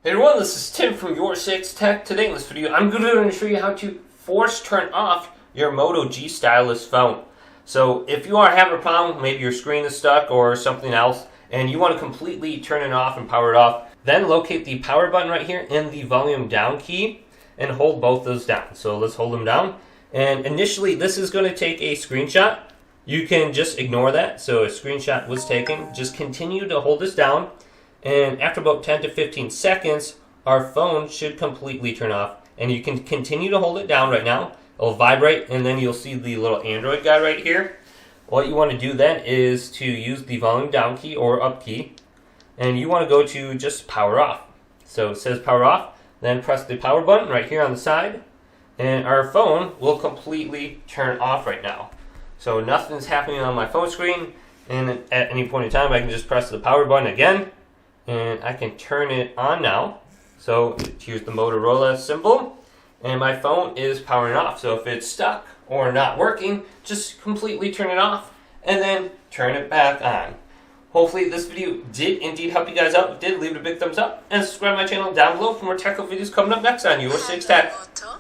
Hey everyone, this is Tim from YourSixTech. Today in this video, I'm going to show you how to force turn off your Moto G Stylus phone. So if you are having a problem, maybe your screen is stuck or something else, and you want to completely turn it off and power it off, then locate the power button right here and the volume down key and hold both those down. So let's hold them down. And initially, this is going to take a screenshot. You can just ignore that. So a screenshot was taken. Just continue to hold this down. And after about 10 to 15 seconds, our phone should completely turn off. And you can continue to hold it down right now. It'll vibrate, and then you'll see the little Android guy right here. What you want to do then is to use the volume down key or up key. And you want to go to just power off. So it says power off. Then press the power button right here on the side. And our phone will completely turn off right now. So nothing's happening on my phone screen. And at any point in time, I can just press the power button again. And I can turn it on now. So here's the Motorola symbol, and my phone is powering off. So if it's stuck or not working, just completely turn it off and then turn it back on. Hopefully this video did indeed help you guys out. If it did, leave it a big thumbs up and subscribe to my channel down below for more technical videos coming up next on YourSixTech.